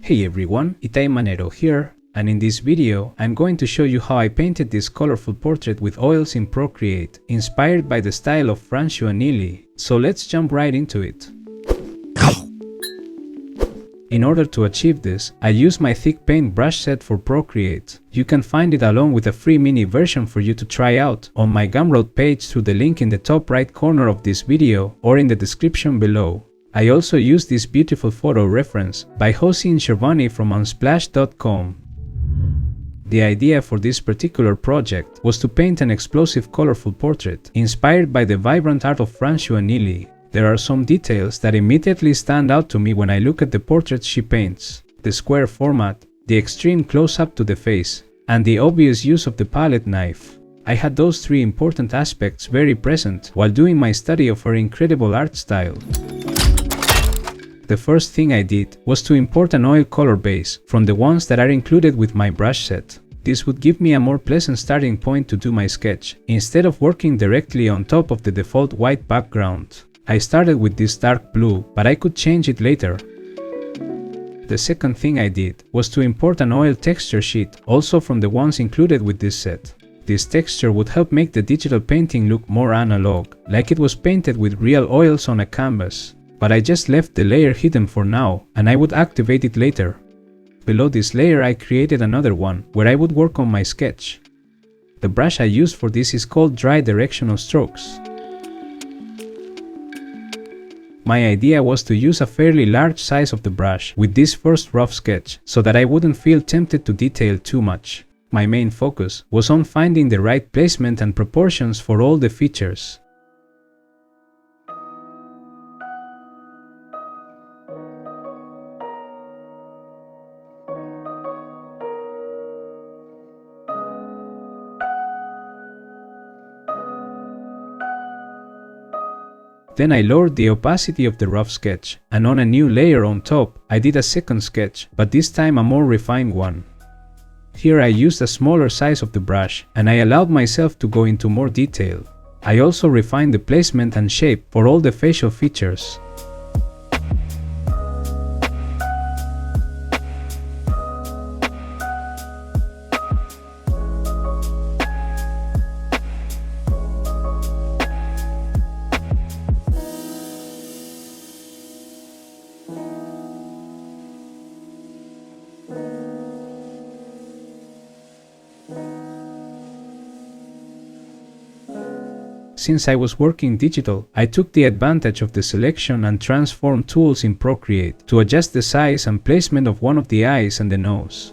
Hey everyone, it's Manero here, and in this video I'm going to show you how I painted this colorful portrait with oils in Procreate, inspired by the style of Françoise Nielly. So let's jump right into it. In order to achieve this, I use my thick paint brush set for Procreate. You can find it along with a free mini version for you to try out on my Gumroad page through the link in the top right corner of this video or in the description below. I also use this beautiful photo reference by Hosein Shirvani from unsplash.com. The idea for this particular project was to paint an explosive colorful portrait inspired by the vibrant art of Françoise Nielly. There are some details that immediately stand out to me when I look at the portraits she paints: the square format, the extreme close-up to the face, and the obvious use of the palette knife. I had those three important aspects very present while doing my study of her incredible art style. The first thing I did was to import an oil color base from the ones that are included with my brush set. This would give me a more pleasant starting point to do my sketch, instead of working directly on top of the default white background. I started with this dark blue, but I could change it later. The second thing I did was to import an oil texture sheet, also from the ones included with this set. This texture would help make the digital painting look more analog, like it was painted with real oils on a canvas. But I just left the layer hidden for now, and I would activate it later. Below this layer I created another one, where I would work on my sketch. The brush I used for this is called Dry Directional Strokes. My idea was to use a fairly large size of the brush with this first rough sketch, so that I wouldn't feel tempted to detail too much. My main focus was on finding the right placement and proportions for all the features. Then I lowered the opacity of the rough sketch, and on a new layer on top, I did a second sketch, but this time a more refined one. Here I used a smaller size of the brush, and I allowed myself to go into more detail. I also refined the placement and shape for all the facial features. Since I was working digital, I took the advantage of the selection and transform tools in Procreate to adjust the size and placement of one of the eyes and the nose.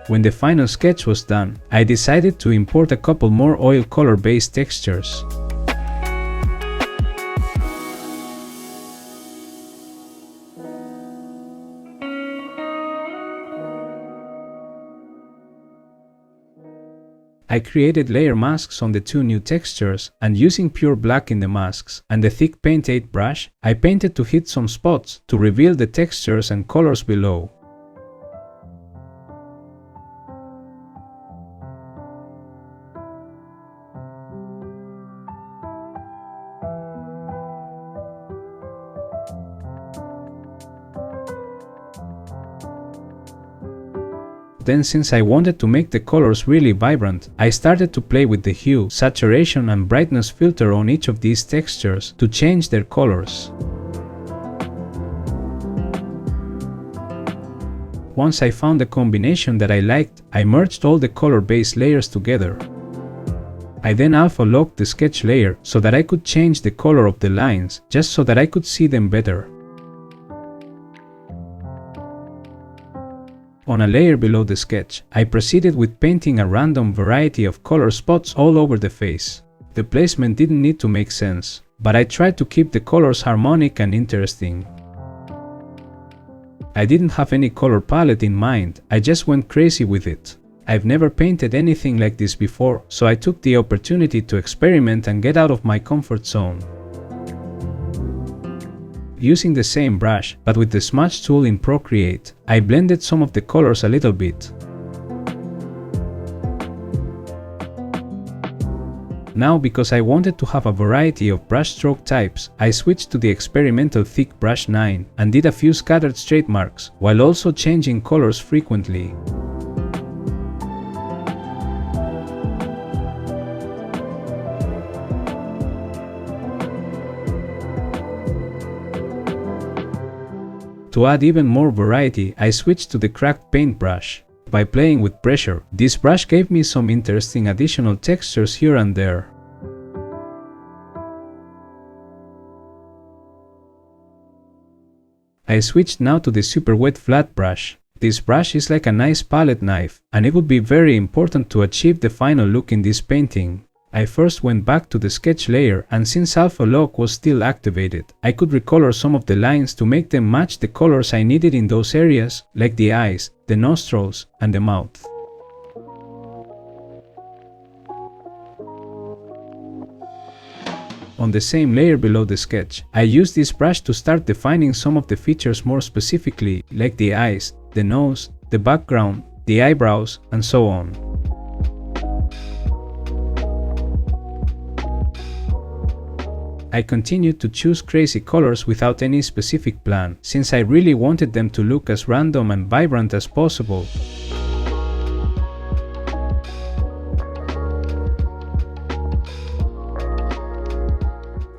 When the final sketch was done, I decided to import a couple more oil color-based textures. I created layer masks on the two new textures, and using pure black in the masks and the thick Paint 8 brush, I painted to hit some spots to reveal the textures and colors below. Then, since I wanted to make the colors really vibrant, I started to play with the hue, saturation and brightness filter on each of these textures to change their colors. Once I found a combination that I liked, I merged all the color-based layers together. I then alpha locked the sketch layer so that I could change the color of the lines, just so that I could see them better. On a layer below the sketch, I proceeded with painting a random variety of color spots all over the face. The placement didn't need to make sense, but I tried to keep the colors harmonic and interesting. I didn't have any color palette in mind, I just went crazy with it. I've never painted anything like this before, so I took the opportunity to experiment and get out of my comfort zone. Using the same brush, but with the smudge tool in Procreate, I blended some of the colors a little bit. Now, because I wanted to have a variety of brush stroke types, I switched to the experimental thick brush 9 and did a few scattered straight marks, while also changing colors frequently. To add even more variety, I switched to the cracked paintbrush. By playing with pressure, this brush gave me some interesting additional textures here and there. I switched now to the super wet flat brush. This brush is like a nice palette knife, and it would be very important to achieve the final look in this painting. I first went back to the sketch layer, and since Alpha Lock was still activated, I could recolor some of the lines to make them match the colors I needed in those areas, like the eyes, the nostrils, and the mouth. On the same layer below the sketch, I used this brush to start defining some of the features more specifically, like the eyes, the nose, the background, the eyebrows, and so on. I continued to choose crazy colors without any specific plan, since I really wanted them to look as random and vibrant as possible.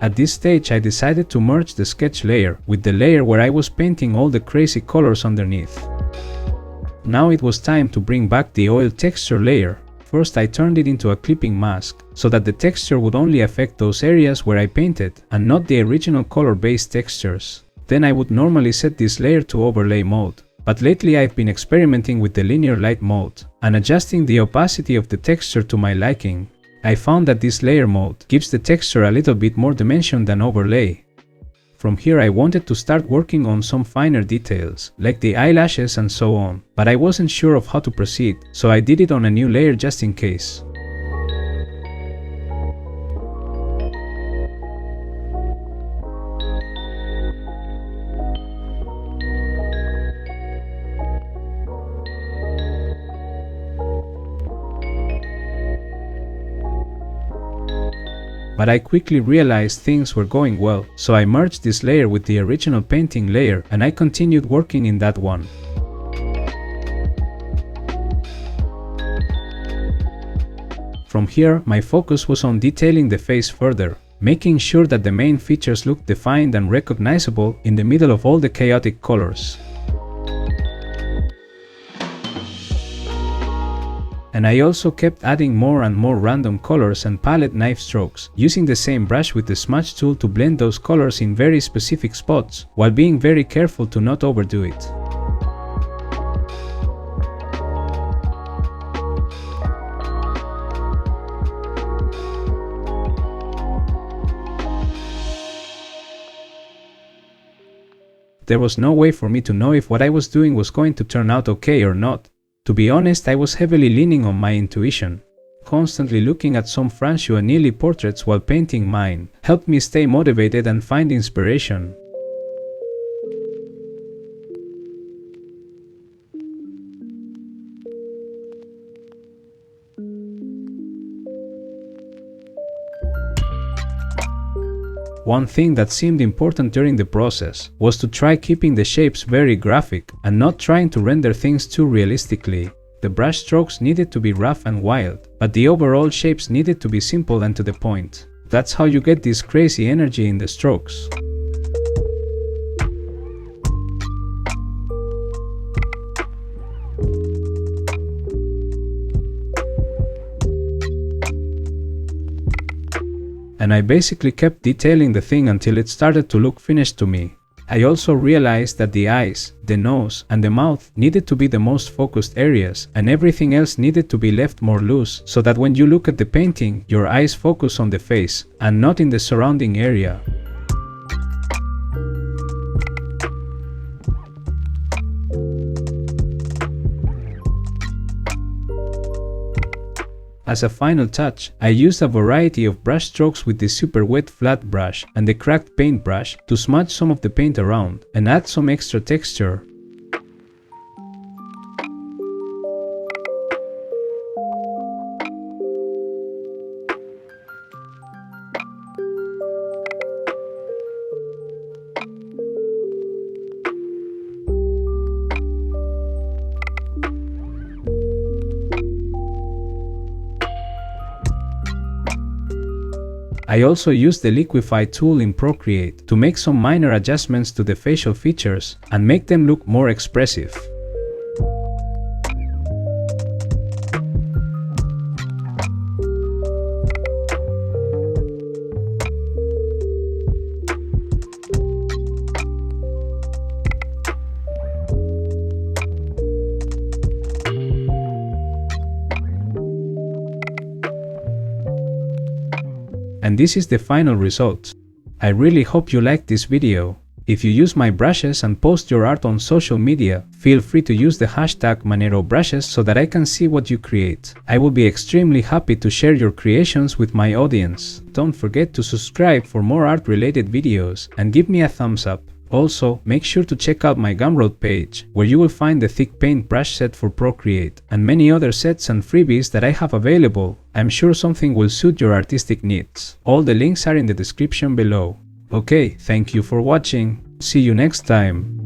At this stage, I decided to merge the sketch layer with the layer where I was painting all the crazy colors underneath. Now it was time to bring back the oil texture layer. First, I turned it into a clipping mask, so that the texture would only affect those areas where I painted, and not the original color-based textures. Then I would normally set this layer to overlay mode, but lately I've been experimenting with the linear light mode, and adjusting the opacity of the texture to my liking. I found that this layer mode gives the texture a little bit more dimension than overlay. From here I wanted to start working on some finer details, like the eyelashes and so on, but I wasn't sure of how to proceed, so I did it on a new layer just in case. But I quickly realized things were going well, so I merged this layer with the original painting layer and I continued working in that one. From here, my focus was on detailing the face further, making sure that the main features looked defined and recognizable in the middle of all the chaotic colors. And I also kept adding more and more random colors and palette knife strokes, using the same brush with the smudge tool to blend those colors in very specific spots, while being very careful to not overdo it. There was no way for me to know if what I was doing was going to turn out okay or not. To be honest, I was heavily leaning on my intuition. Constantly looking at some Françoise Nielly portraits while painting mine helped me stay motivated and find inspiration. One thing that seemed important during the process was to try keeping the shapes very graphic and not trying to render things too realistically. The brush strokes needed to be rough and wild, but the overall shapes needed to be simple and to the point. That's how you get this crazy energy in the strokes. And I basically kept detailing the thing until it started to look finished to me. I also realized that the eyes, the nose, and the mouth needed to be the most focused areas, and everything else needed to be left more loose, so that when you look at the painting, your eyes focus on the face, and not in the surrounding area. As a final touch, I used a variety of brush strokes with the super wet flat brush and the cracked paint brush to smudge some of the paint around and add some extra texture. I also used the liquify tool in Procreate to make some minor adjustments to the facial features and make them look more expressive. And this is the final result. I really hope you liked this video. If you use my brushes and post your art on social media, feel free to use the hashtag Manero brushes so that I can see what you create. I will be extremely happy to share your creations with my audience. Don't forget to subscribe for more art related videos and give me a thumbs up. Also, make sure to check out my Gumroad page, where you will find the thick paint brush set for Procreate and many other sets and freebies that I have available. I'm sure something will suit your artistic needs. All the links are in the description below. Okay, thank you for watching. See you next time.